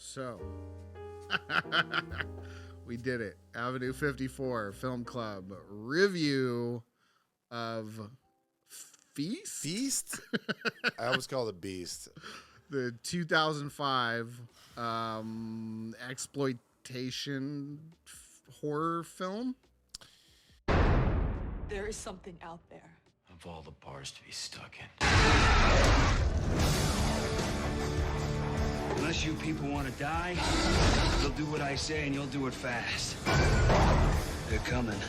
So, we did it. Avenue 54 Film Club review of Feast? I always call it Beast. The 2005 exploitation horror film. There is something out there. Of all the bars to be stuck in. Unless you people want to die, you'll do what I say and you'll do it fast. They're coming.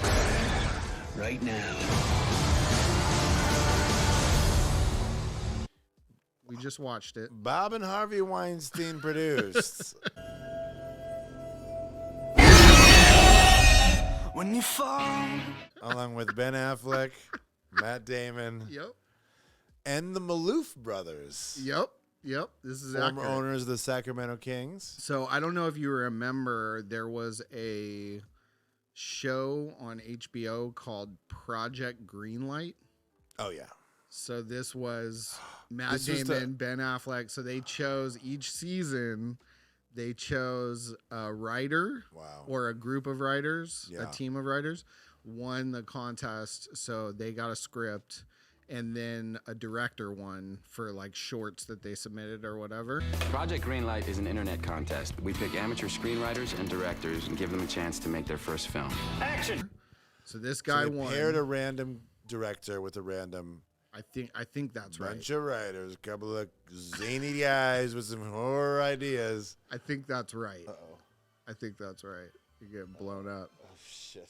Right now. We just watched it. Bob and Harvey Weinstein produced. When you fall. Along with Ben Affleck, Matt Damon, Yep. and the Maloof brothers. Yep. This is Former accurate. owners of the Sacramento Kings. So I don't know if you remember, there was a show on HBO called Project Greenlight. Oh, yeah. So this was Matt This was Damon, Ben Affleck. So they chose each season. They chose a writer or a group of writers, a team of writers, won the contest. So they got a script, and then a director won for like shorts that they submitted or whatever. Project Greenlight is an internet contest. We pick amateur screenwriters and directors and give them a chance to make their first film. Action! So this guy So they won. paired a random director with a random I think that's right. bunch of writers, a couple of zany guys with some horror ideas. I think that's right. Uh-oh. I think that's right. You're getting blown up. Oh, shit.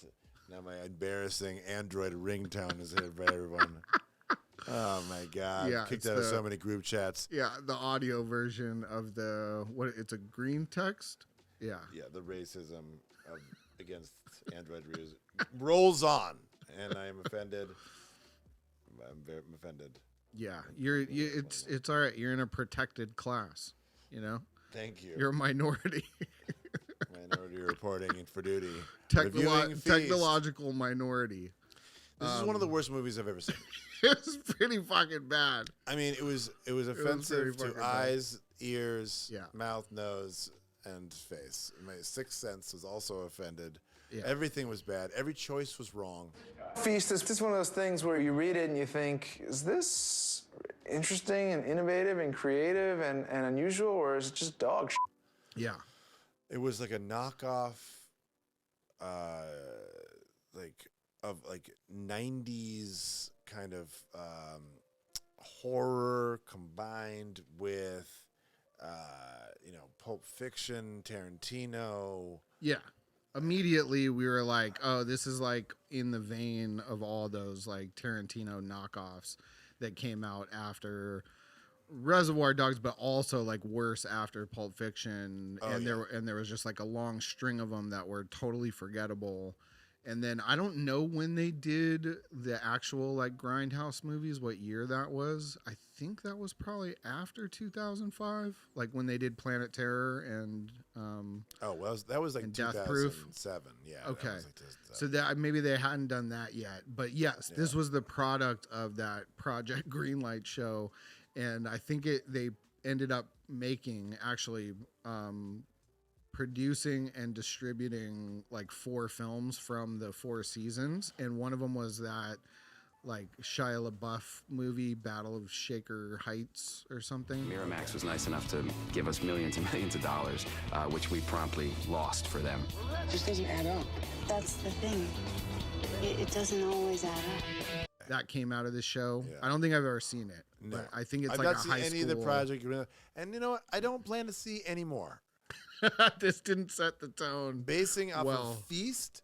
Now my embarrassing Android ringtone is hit by everyone. Oh, my God. Yeah, Kicked it's out of so many group chats. Yeah, the audio version of it's a green text? Yeah. Yeah, the racism against Android users rolls on, and I am offended. I'm offended. Yeah, it's all right. You're in a protected class, you know? Thank you. You're a minority. Minority reporting and for duty. Reviewing Feast. Technological minority. This is one of the worst movies I've ever seen. It's pretty fucking bad. I mean, it was offensive to eyes, ears, Yeah. mouth, nose, and face. My sixth sense was also offended. Yeah. Everything was bad. Every choice was wrong. Feast is just one of those things where you read it and you think, is this interesting and innovative and creative and unusual, or is it just dog shit? Yeah. It was like a knockoff, of 90s kind of horror combined with, Pulp Fiction, Tarantino. Yeah. Immediately we were like, oh, this is like in the vein of all those like Tarantino knockoffs that came out after Reservoir Dogs, but also like worse after Pulp Fiction. There was just like a long string of them that were totally forgettable. And then I don't know when they did the actual like Grindhouse movies, what year that was. I think that was probably after 2005, like when they did Planet Terror and that was like Death Proof. 2007. Yeah. Okay. That was like so that maybe they hadn't done that yet, but yes, this was the product of that Project Greenlight show, and I think they ended up making actually. Producing and distributing like 4 films from the 4 seasons, and one of them was that like Shia LaBeouf movie Battle of Shaker Heights or something. Miramax was nice enough to give us millions and millions of dollars, which we promptly lost for them. It just doesn't add up. That's the thing. It doesn't always add up. That came out of the show. Yeah. I don't think I've ever seen it, but I think it's I've like not a seen high any school. of the Project, and you know what? I don't plan to see any more. This didn't set the tone. Basing off of Feast,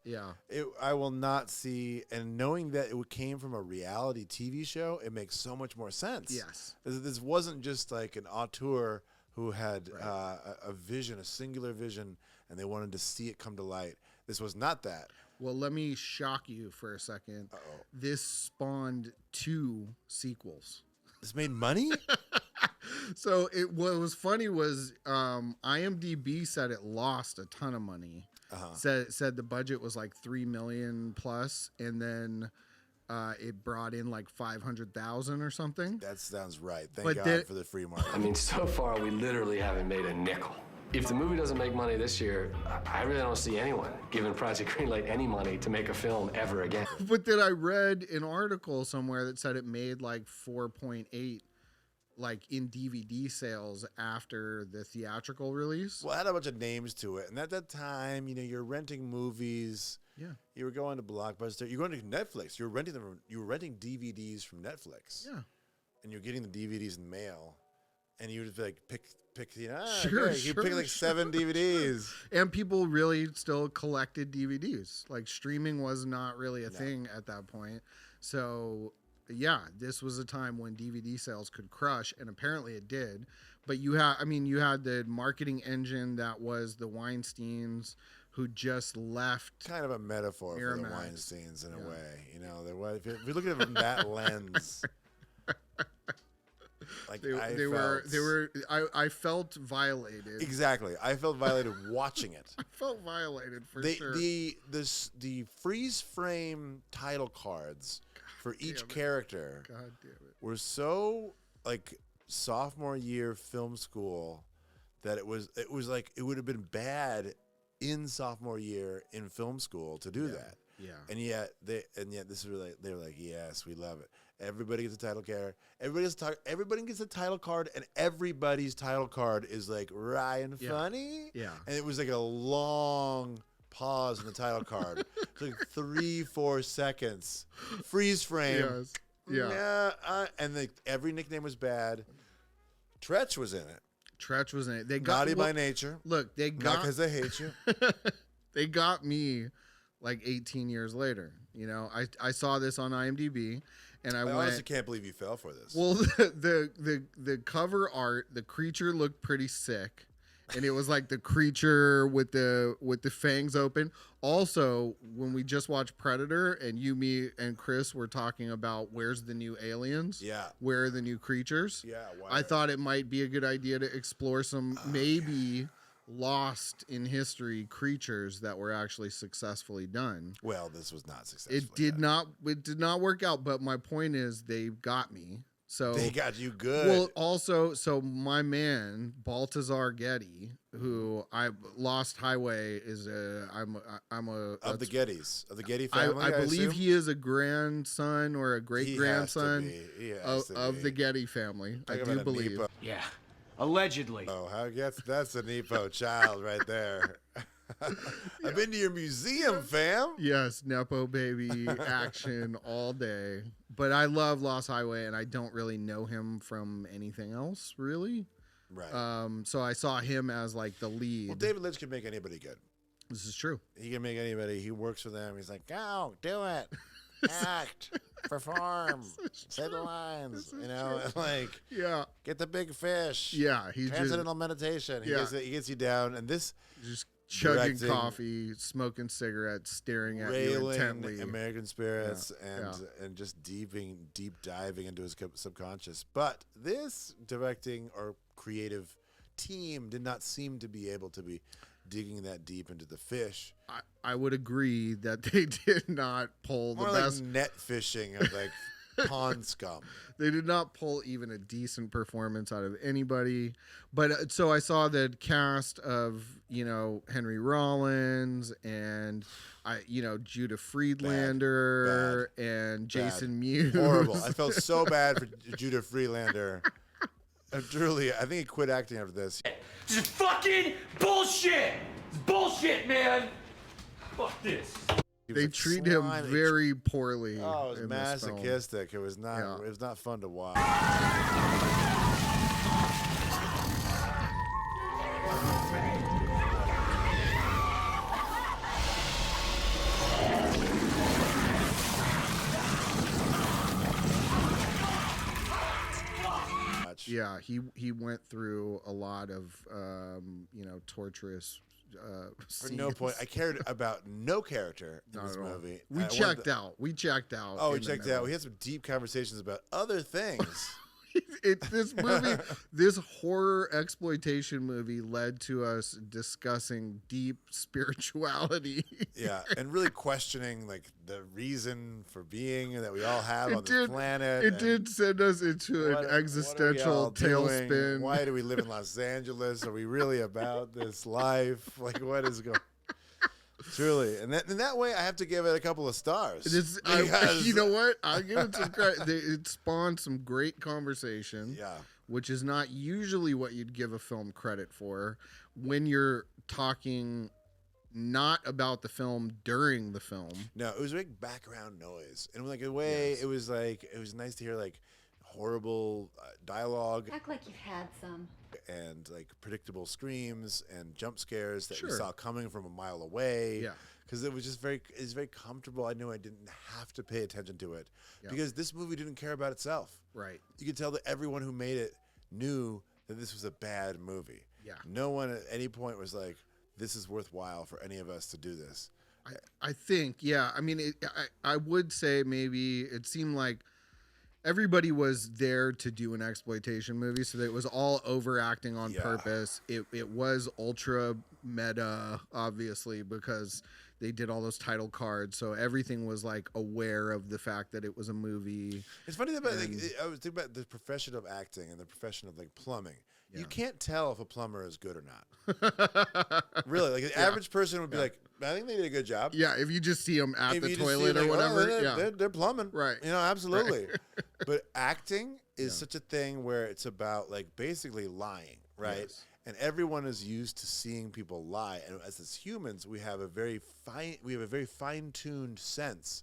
I will not see. And knowing that it came from a reality TV show, it makes so much more sense. Yes, this wasn't just like an auteur who had a vision, a singular vision, and they wanted to see it come to light. This was not that. Well, let me shock you for a second. Uh-oh. This spawned 2 sequels. This made money? So what was funny was IMDb said it lost a ton of money. Said the budget was like $3 million plus, and then it brought in like 500,000 or something. That sounds right. Thank God for the free market. I mean, so far we literally haven't made a nickel. If the movie doesn't make money this year, I really don't see anyone giving Project Greenlight any money to make a film ever again. But then I read an article somewhere that said it made like 4.8 like in DVD sales after the theatrical release. Well, it had a bunch of names to it. And at that time, you know, you're renting movies. Yeah. You were going to Blockbuster. You're going to Netflix. You were renting them. You were renting DVDs from Netflix. Yeah. And you're getting the DVDs in the mail. And you would like pick, you know, Sure, okay, you pick like 7 DVDs. And people really still collected DVDs. Like streaming was not really a thing at that point. So yeah, this was a time when DVD sales could crush, and apparently it did. But you had the marketing engine that was the Weinsteins, who just left. Kind of a metaphor Miramax. for the Weinsteins in a way. You know, there was, if you look at it from that lens. Like I felt violated. Exactly. I felt violated watching it. I felt violated for sure. The freeze frame title cards for each character were so like sophomore year film school that it was like it would have been bad in sophomore year in film school to do that. Yeah. And yet this is really, they were like, yes, we love it. Everybody gets a title card. Everybody gets a title card, and everybody's title card is like Ryan Funny. Yeah. And it was like a long pause in the title card. It's like 3-4 seconds. Freeze frame. Yes. Yeah. And every nickname was bad. Tretch was in it. Tretch was in it. They got Naughty by nature. Look, they got, not because they hate you. They got me like 18 years later. You know, I saw this on IMDb, and I went, honestly can't believe you fell for this. Well, the cover art, the creature looked pretty sick, and it was like the creature with the fangs open. Also, when we just watched Predator, and you, me, and Chris were talking about where's the new aliens, where are the new creatures, I thought it might be a good idea to explore some maybe lost in history creatures that were actually successfly done. Well, this was not successful. It did not work out, but my point is they got me. So they got you good. Well, also, so my man Baltazar Getty, who Lost Highway is I'm a of the Gettys, of the Getty family. I believe he is a grandson or a great grandson of the Getty family. I do believe. Nepo. Yeah. Allegedly. Oh, that's a Nepo child right there. I've been to your museum, fam. Yes, Nepo baby action all day. But I love Lost Highway, and I don't really know him from anything else, really. Right. So I saw him as like the lead. Well, David Lynch can make anybody good. This is true. He can make anybody. He works for them. He's like, go, do it. Act, perform, say the lines, you know, like, get the big fish. Yeah, he's transcendental meditation. He gets you down, and this just chugging coffee, smoking cigarettes, staring at you intently. American spirits, and just deep diving into his subconscious. But this directing or creative team did not seem to be able to be digging that deep into the fish. I would agree that they did not pull the best. Like net fishing of like pond scum. They did not pull even a decent performance out of anybody. But so I saw the cast of, you know, Henry Rollins and Judah Friedlander and Jason Mewes. Horrible. I felt so bad for Judah Friedlander. Truly, I think he quit acting after this. This is fucking bullshit! It's bullshit, man! Fuck this. They treat him very poorly. Oh, it was masochistic. It was not. It was not fun to watch. Yeah, he went through a lot of torturous for no point. I cared about no character in this movie. We checked out. Oh, we checked out. We had some deep conversations about other things. This movie, this horror exploitation movie, led to us discussing deep spirituality. Yeah, and really questioning like the reason for being that we all have on this planet. It did send us into an existential tailspin. Why do we live in Los Angeles? Are we really about this life? Like, what is going? Truly, and that way, I have to give it a couple of stars. You know what? I give it some credit. It spawned some great conversation. Yeah, which is not usually what you'd give a film credit for when you're talking not about the film during the film. No, it was like background noise, and like a way, it was nice to hear like horrible dialogue. Act like you've had some. And like predictable screams and jump scares that we saw coming from a mile away. Yeah, because it was just very comfortable. I knew I didn't have to pay attention to it because this movie didn't care about itself. Right. You could tell that everyone who made it knew that this was a bad movie. Yeah. No one at any point was like, "This is worthwhile for any of us to do this." I think, yeah. I mean, I would say maybe it seemed like everybody was there to do an exploitation movie, so that it was all overacting on purpose. It was ultra meta, obviously, because they did all those title cards, so everything was like aware of the fact that it was a movie. It's funny that I was thinking about the profession of acting and the profession of like plumbing. Yeah. You can't tell if a plumber is good or not. Really, like the average person would be like, I think they did a good job. Yeah, if you just see them at the toilet or whatever, they're plumbing. Right. You know, absolutely. Right. But acting is such a thing where it's about like basically lying, right? Yes. And everyone is used to seeing people lie. And as humans, we have a very fine-tuned sense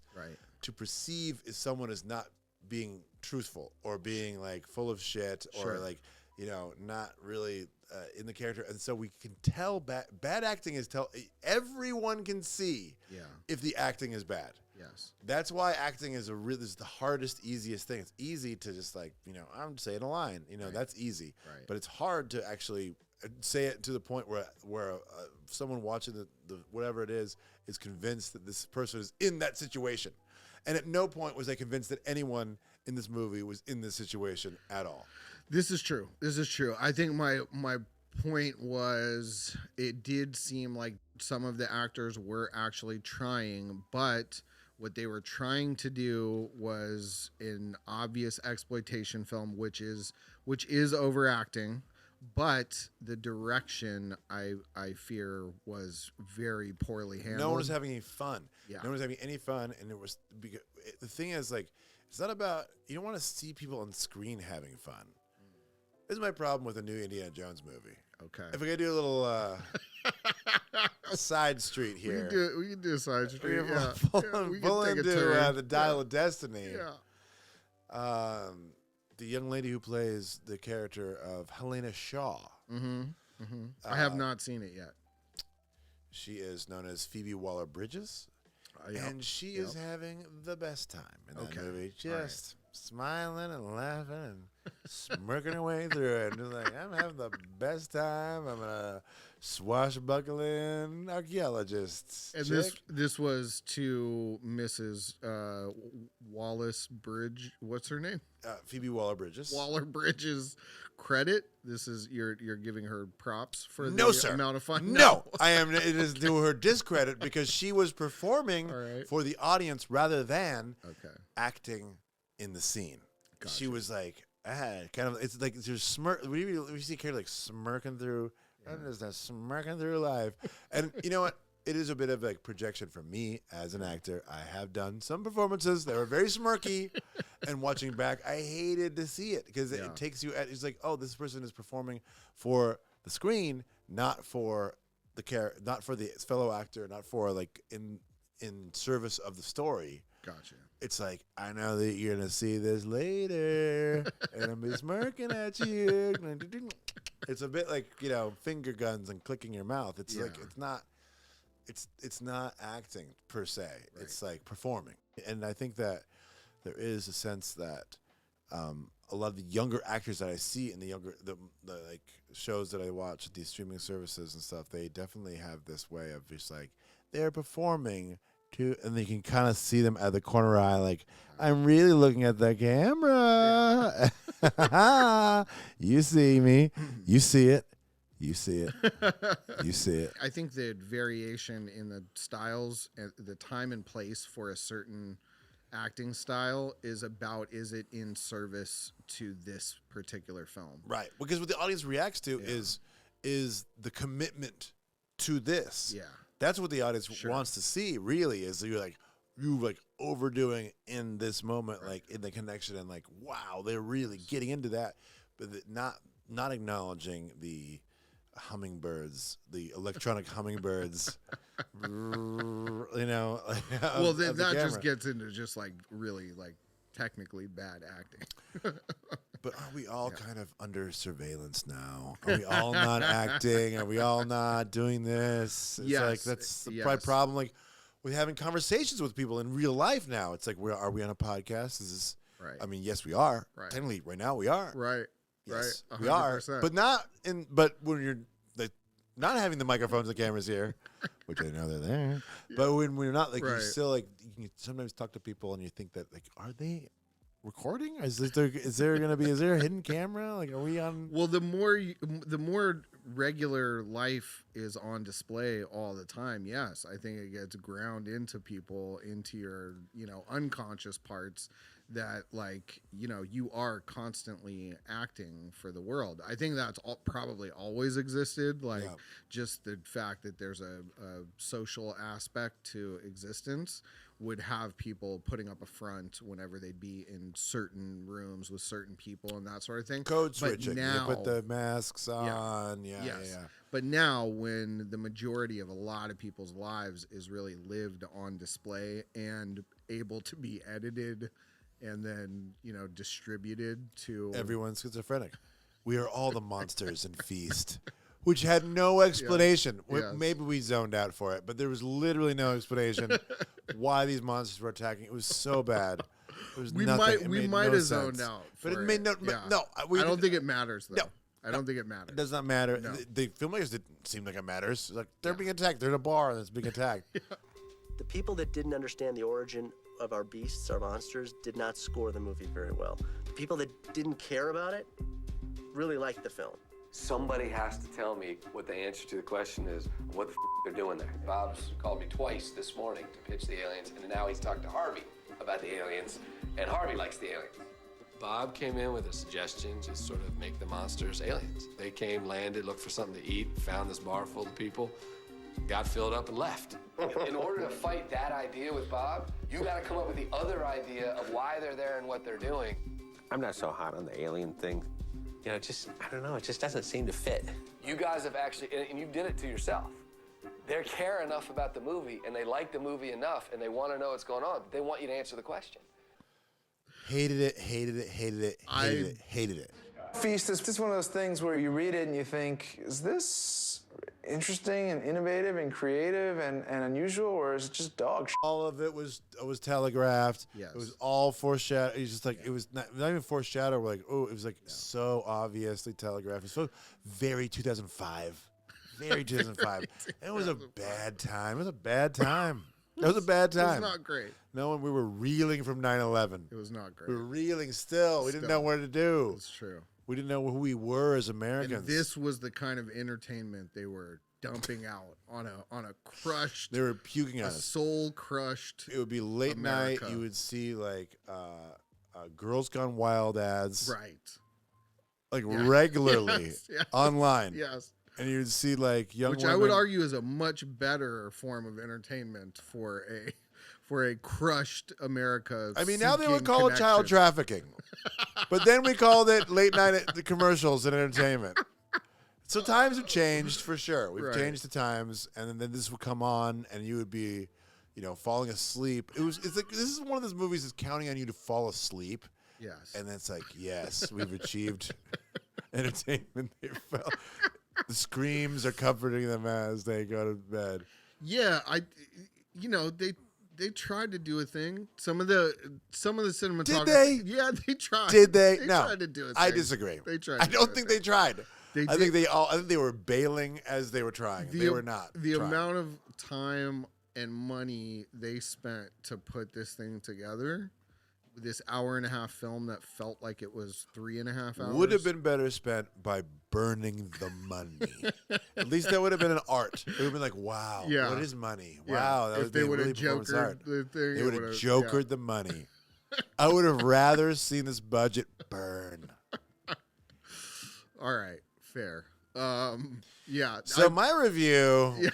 to perceive if someone is not being truthful or being like full of shit or like, you know, not really in the character. And so we can tell bad acting is everyone can see if the acting is bad. Yes. That's why acting is is the hardest, easiest thing. It's easy to just like, you know, I'm saying a line, you know, that's easy. Right. But it's hard to actually say it to the point where someone watching the whatever it is convinced that this person is in that situation. And at no point was I convinced that anyone in this movie was in this situation at all. This is true. I think my point was it did seem like some of the actors were actually trying, but what they were trying to do was an obvious exploitation film, which is overacting, but the direction I fear was very poorly handled. No one was having any fun. Yeah. No one was having any fun, and the thing is like it's not about you don't want to see people on screen having fun. This is my problem with a new Indiana Jones movie. Okay. If we could do a little side street here. We can do a side street. Pull into the Dial of Destiny. Yeah. The young lady who plays the character of Helena Shaw. Mm-hmm. Mm-hmm. I have not seen it yet. She is known as Phoebe Waller-Bridges. And she is having the best time in that movie. Just smiling and laughing and smirking her way through it. And just like, I'm having the best time. I'm a swashbuckling archaeologist. And this was to Mrs. Wallace Bridge. What's her name? Phoebe Waller-Bridges. Waller-Bridges credit. This is you're giving her props for amount of fun. No, I am. It is to her discredit because she was performing for the audience rather than acting in the scene. Gotcha. She was like, kind of. It's like there's smirk. We see a character like smirking through. And there's that smirking through life. And you know what? It is a bit of like projection for me as an actor. I have done some performances that were very smirky, and watching back, I hated to see it because it takes you at. It's like, oh, this person is performing for the screen, not for the not for the fellow actor, not for like in service of the story. Gotcha. It's like, I know that you're gonna see this later, and I'm be smirking at you. It's a bit like, you know, finger guns and clicking your mouth. It's like it's not acting per se. Right. It's like performing. And I think that there is a sense that a lot of the younger actors that I see in the like shows that I watch at these streaming services and stuff, they definitely have this way of just like they're performing too, and you can kind of see them at the corner eye, like I'm really looking at the camera. You see me. You see it. You see it. You see it. I think the variation in the styles and the time and place for a certain acting style is it in service to this particular film? Right. Because what the audience reacts to is the commitment to this. Yeah. That's what the audience wants to see, really, is you overdoing in this moment, like in the connection, and like, wow, they're really getting into that, but not acknowledging the hummingbirds, the electronic hummingbirds, you know. Well, then that just gets into just like really like technically bad acting. But are we all kind of under surveillance now? Are we all not acting? Are we all not doing this? It's like that's the problem. Like with having conversations with people in real life now. It's like, are we on a podcast? Is this right? I mean, yes, we are. Right. Technically, right now we are. Right. Yes, right. 100%. We are. But not in. But when you're like not having the microphones and cameras here, which I know they're there. Yeah. But when we're not, like, you still like you can sometimes talk to people and you think that, like, are they recording? Is there a hidden camera? Like, are we on? Well, the more regular life is on display all the time, yes, I think it gets ground into people, into your unconscious parts, that, like, you are constantly acting for the world. I think that's probably always existed, like just the fact that there's a social aspect to existence would have people putting up a front whenever they'd be in certain rooms with certain people and that sort of thing. Code switching. Now, you put the masks on. Yeah. But now, when the majority of a lot of people's lives is really lived on display and able to be edited and then, distributed to... Everyone's schizophrenic. We are all the monsters in Feast, which had no explanation. Yes. Maybe we zoned out for it, but there was literally no explanation why these monsters were attacking. It was so bad. We might have zoned out. But it made no... No, I don't think it matters, though. No. I don't think it matters. It does not matter. No. The filmmakers didn't seem like it matters. Like, they're being attacked. They're in a bar that's being attacked. The people that didn't understand the origin of our beasts, our monsters, did not score the movie very well. The people that didn't care about it really liked the film. Somebody has to tell me what the answer to the question is, what the they're doing there. Bob's called me twice this morning to pitch the aliens, and now he's talked to Harvey about the aliens, and Harvey likes the aliens. Bob came in with a suggestion to sort of make the monsters aliens. They came, landed, looked for something to eat, found this bar full of people, got filled up and left. In order to fight that idea with Bob, you got to come up with the other idea of why they're there and what they're doing. I'm not so hot on the alien thing. I don't know, it just doesn't seem to fit. You guys have actually, and you did it to yourself. They care enough about the movie, and they like the movie enough, and they want to know what's going on. They want you to answer the question. Hated it. Feast is just one of those things where you read it and you think, is this interesting and innovative and creative and unusual, or is it just dog shit? All of it was telegraphed. Yes. It was all foreshadowed. It was just like, it was not even foreshadowed. Like, it was like so obviously telegraphed. It was so very 2005. Very 2005. It was a bad time. It was a bad time. It was a bad time. It was not great. No, we were reeling from 9/11. It was not great. We were reeling still. We didn't know what to do. It's true. We didn't know who we were as Americans. And this was the kind of entertainment they were dumping out on a crushed. They were puking on us. Soul crushed. It would be late America. night. You would see like Girls Gone Wild ads. Right. Like regularly online. Yes. And you'd see like young Which women. I would argue is a much better form of entertainment for a crushed America. I mean, now they would call it child trafficking. But then we called it late night the commercials and entertainment. So times have changed for sure. We've changed the times, and then this would come on, and you would be, falling asleep. It's like this is one of those movies that's counting on you to fall asleep. Yes. And it's like, yes, we've achieved entertainment. The screams are comforting them as they go to bed. Yeah, they tried to do a thing. Some of the cinematography. Did they? Yeah, they tried. Did they? They no. tried to do a thing. I disagree. They tried. I don't think they tried. I think they were bailing as they were trying. They were not. The amount of time and money they spent to put this thing together this hour-and-a-half film that felt like it was 3.5 hours. Would have been better spent by burning the money. At least that would have been an art. It would have been like, wow, what is money? Wow, that would be really performance art. They would have jokered the money. I would have rather seen this budget burn. All right, fair. Yeah. So my review. Yeah.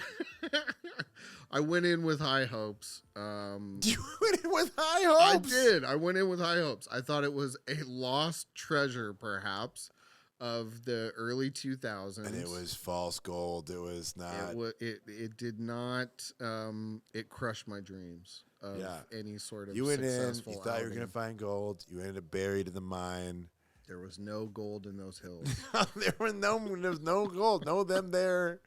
I went in with high hopes. You went in with high hopes? I did. I went in with high hopes. I thought it was a lost treasure, perhaps, of the early 2000s. And it was false gold. It was not. It did not. It crushed my dreams of any sort of you went successful in. You thought you were outing. going to find gold. You ended up buried in the mine. There was no gold in those hills. there was no gold. No them there.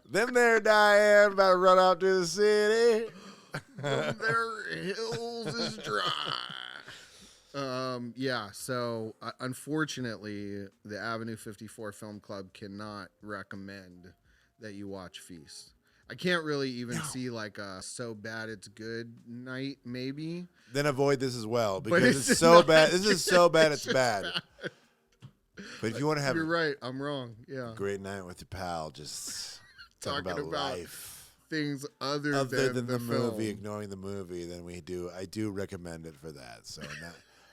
Them there, Diane, about to run out to the city. Them there hills is dry. Yeah, so unfortunately, the Avenue 54 Film Club cannot recommend that you watch Feast. I can't really even see like a so bad it's good night, maybe. Then avoid this as well because it's so bad. This is so bad it's bad. But if you want to have, you're right. I'm wrong. Yeah, great night with your pal, just talking about life, things other than the film. movie, ignoring the movie. Then I do recommend it for that. So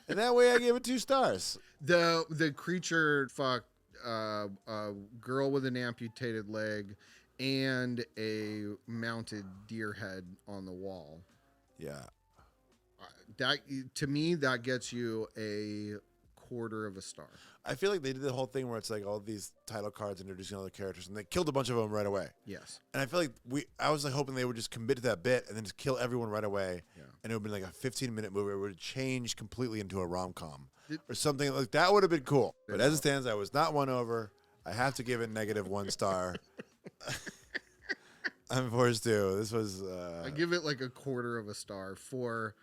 in that way, I give it 2 stars. The creature fucked a girl with an amputated leg and a mounted deer head on the wall. Yeah. That, to me, that gets you a 1/4 star. I feel like they did the whole thing where it's like all these title cards introducing all the characters, and they killed a bunch of them right away. Yes. And I feel like I was like hoping they would just commit to that bit and then just kill everyone right away. Yeah. And it would have been like a 15-minute movie. It would have changed completely into a rom-com or something like that. Would have been cool. But as it stands, I was not won over. I have to give it -1 star. I'm forced to. This was. I give it like a 1/4 star for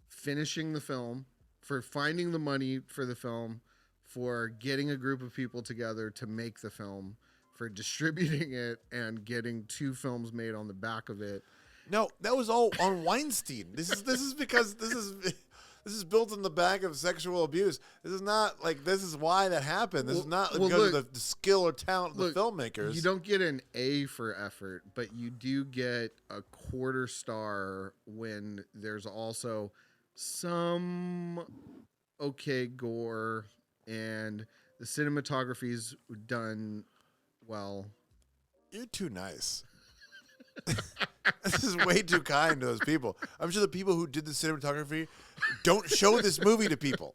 finishing the film, for finding the money for the film, for getting a group of people together to make the film, for distributing it and getting 2 films made on the back of it. No, that was all on Weinstein. This is because this is built in the back of sexual abuse. This is not like this is why that happened. This is not because of the skill or talent of the filmmakers. You don't get an A for effort, but you do get a 1/4 star when there's also some okay gore and the cinematography's done well. You're too nice. This is way too kind to those people. I'm sure the people who did the cinematography don't show this movie to people.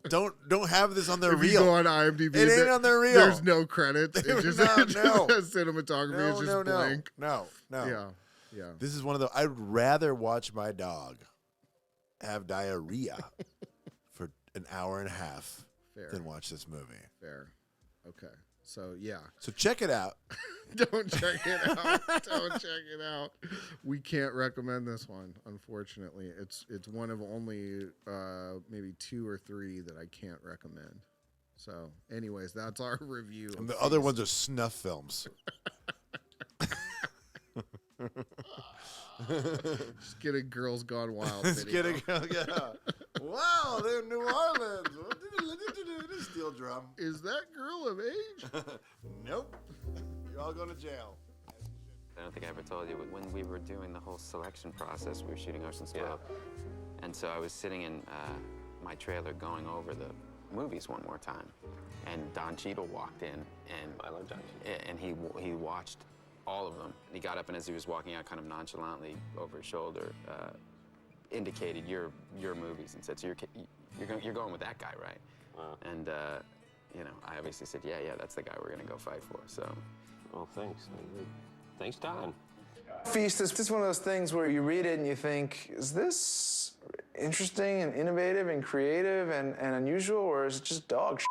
Don't have this on their if reel. You go on IMDb, it ain't on their reel. There's no credits. It just, no. Cinematography is just blank. No. Yeah. This is one of the. I'd rather watch my dog have diarrhea for an hour and a half than watch this movie. Fair. Okay. So, yeah. So check it out. Don't check it out. Don't check it out. We can't recommend this one, unfortunately. It's one of only maybe 2 or 3 that I can't recommend. So, anyways, that's our review. And the other ones are snuff films. Just get a Girls Gone Wild Just video. Wow, they're in New Orleans. Steel drum. Is that girl of age? Nope. You're all going to jail. I don't think I ever told you, but when we were doing the whole selection process, we were shooting Ocean's 12. And so I was sitting in my trailer going over the movies one more time. And Don Cheadle walked in, and I love Don Cheadle. And he watched all of them. And he got up, and as he was walking out kind of nonchalantly over his shoulder, indicated your movies and said, so you're going with that guy, right? Wow. And you know, I obviously said, yeah, that's the guy we're gonna go fight for. So, well, thanks. Thanks, Don. Feast is just one of those things where you read it and you think, is this interesting and innovative and creative and unusual, or is it just dog shit?